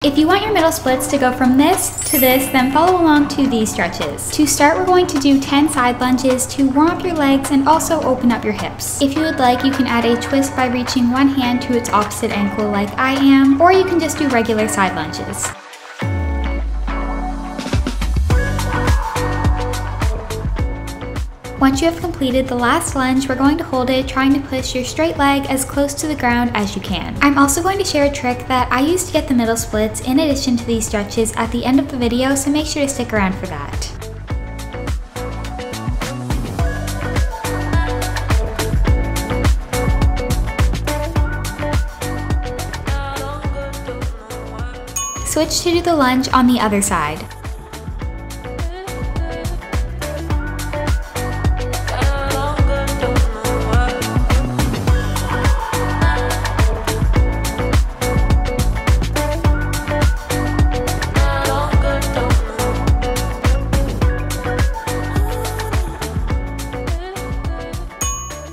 If you want your middle splits to go from this to this, then follow along to these stretches. To start, we're going to do 10 side lunges to warm up your legs and also open up your hips. If you would like, you can add a twist by reaching one hand to its opposite ankle like I am, or you can just do regular side lunges. Once you have completed the last lunge, we're going to hold it, trying to push your straight leg as close to the ground as you can. I'm also going to share a trick that I use to get the middle splits in addition to these stretches at the end of the video, so make sure to stick around for that. Switch to do the lunge on the other side.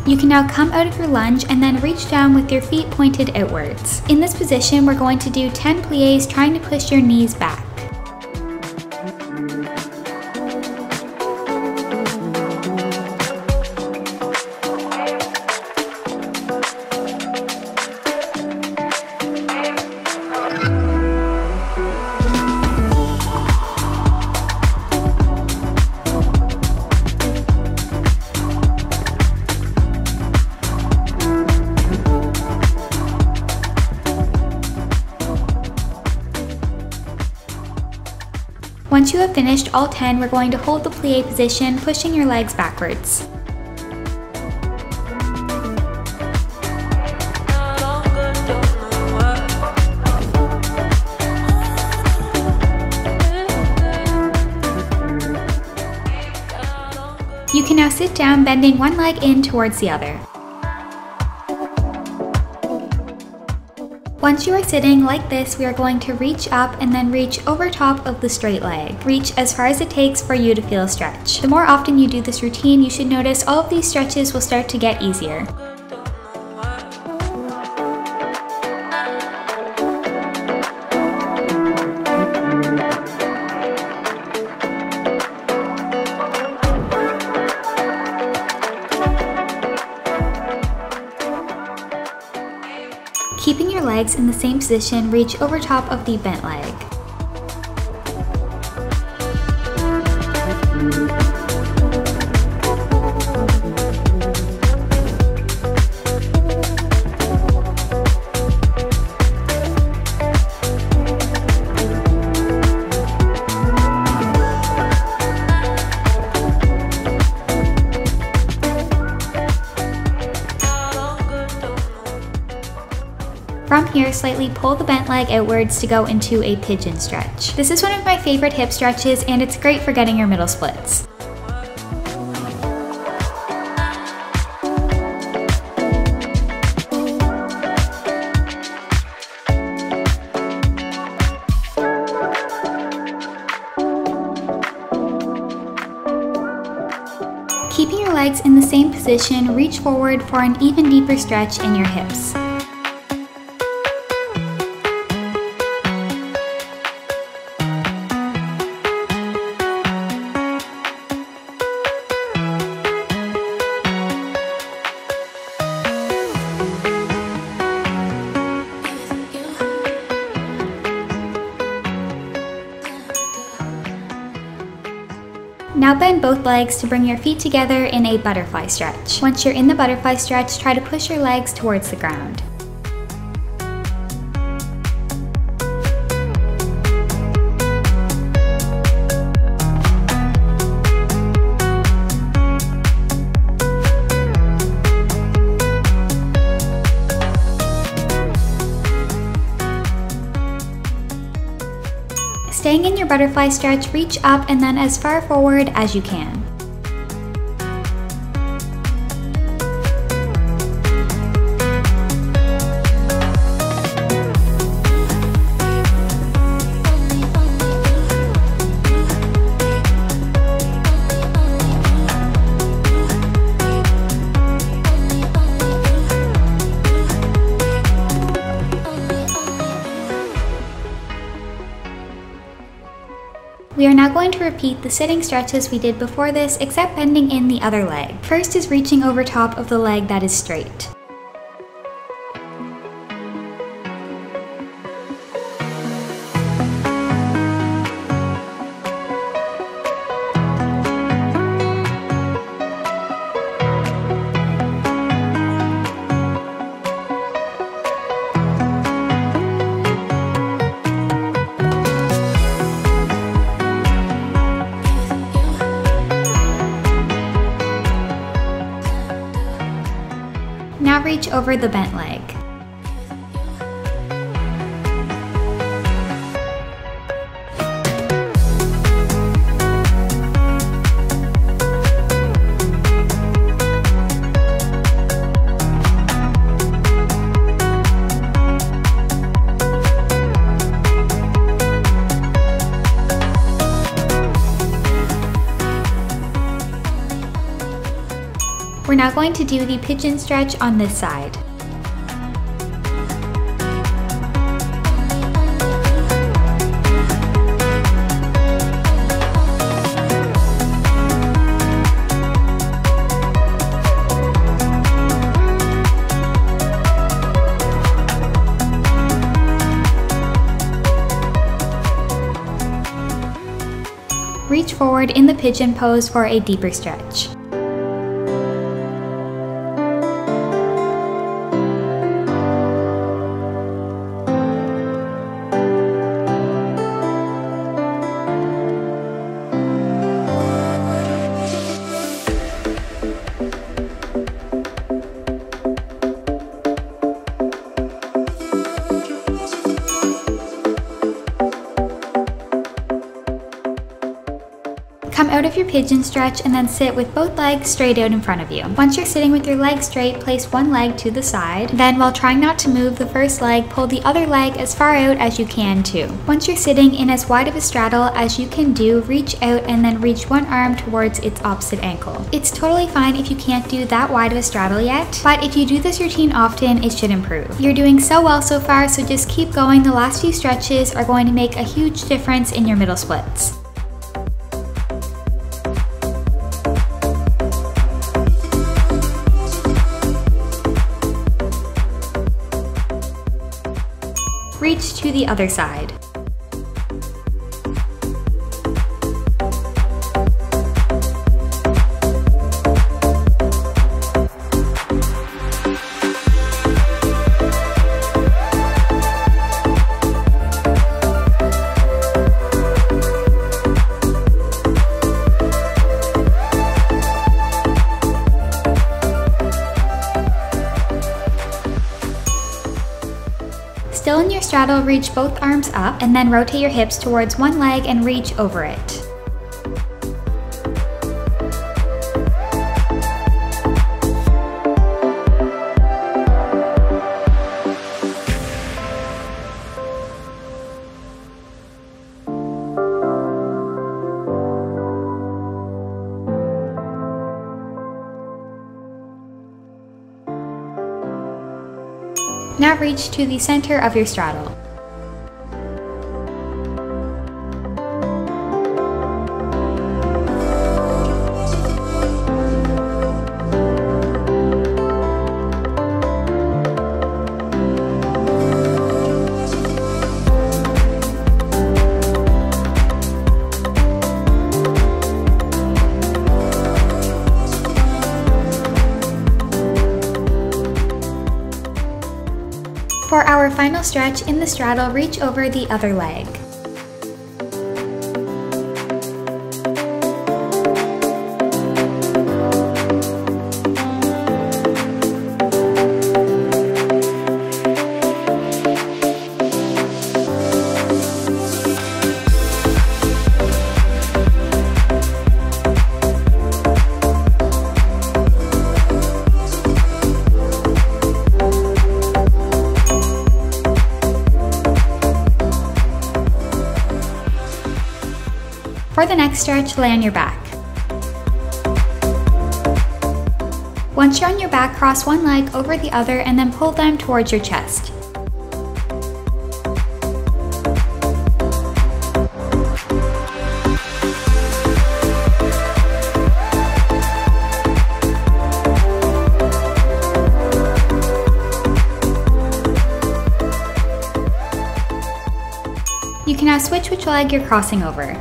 You can now come out of your lunge and then reach down with your feet pointed outwards. In this position, we're going to do 10 pliés, trying to push your knees back. Once you have finished all 10, we're going to hold the plie position, pushing your legs backwards. You can now sit down, bending one leg in towards the other. Once you are sitting like this, we are going to reach up and then reach over top of the straight leg. Reach as far as it takes for you to feel a stretch. The more often you do this routine, you should notice all of these stretches will start to get easier. Keeping your legs in the same position, reach over top of the bent leg. From here, slightly pull the bent leg outwards to go into a pigeon stretch. This is one of my favorite hip stretches, and it's great for getting your middle splits. Keeping your legs in the same position, reach forward for an even deeper stretch in your hips. Now bend both legs to bring your feet together in a butterfly stretch. Once you're in the butterfly stretch, try to push your legs towards the ground. Staying in your butterfly stretch, reach up and then as far forward as you can. We are now going to repeat the sitting stretches we did before this, except bending in the other leg. First is reaching over top of the leg that is straight. Now reach over the bent leg. We're now going to do the pigeon stretch on this side. Reach forward in the pigeon pose for a deeper stretch. Come out of your pigeon stretch and then sit with both legs straight out in front of you. Once you're sitting with your legs straight, place one leg to the side. Then, while trying not to move the first leg, pull the other leg as far out as you can too. Once you're sitting in as wide of a straddle as you can do, reach out and then reach one arm towards its opposite ankle. It's totally fine if you can't do that wide of a straddle yet, but if you do this routine often, it should improve. You're doing so well so far, so just keep going. The last few stretches are going to make a huge difference in your middle splits. Reach to the other side. Still in your straddle, reach both arms up and then rotate your hips towards one leg and reach over it. Now reach to the center of your straddle. For our final stretch in the straddle, reach over the other leg. For the next stretch, lay on your back. Once you're on your back, cross one leg over the other and then pull them towards your chest. You can now switch which leg you're crossing over.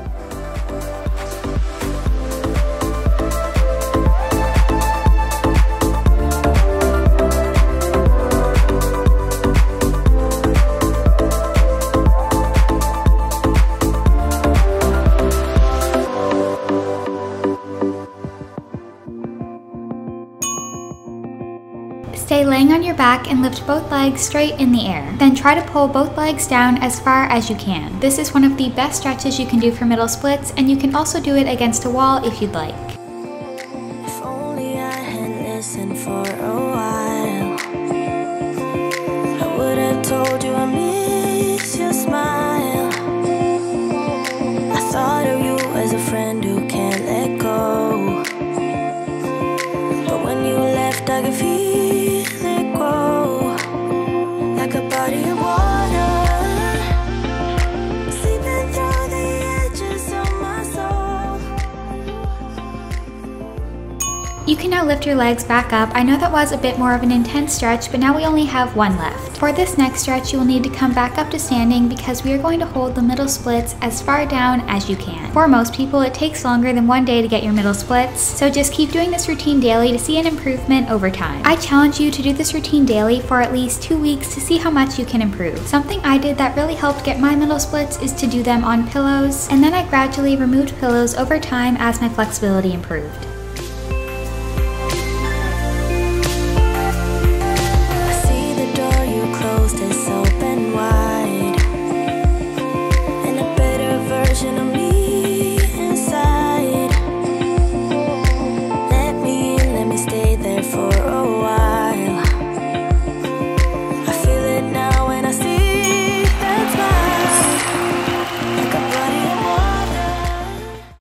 Stay laying on your back and lift both legs straight in the air. Then try to pull both legs down as far as you can. This is one of the best stretches you can do for middle splits, and you can also do it against a wall if you'd like. If only I had listened for a while, I would have told you I miss your smile. I thought of you as a friend who can't let go, but when you left I could feel like a body of water, sleeping through the edges of my soul. You can now lift your legs back up. I know that was a bit more of an intense stretch, but now we only have one left. For this next stretch, you will need to come back up to standing because we are going to hold the middle splits as far down as you can. For most people, it takes longer than one day to get your middle splits, so just keep doing this routine daily to see an improvement over time. I challenge you to do this routine daily for at least 2 weeks to see how much you can improve. Something I did that really helped get my middle splits is to do them on pillows, and then I gradually removed pillows over time as my flexibility improved.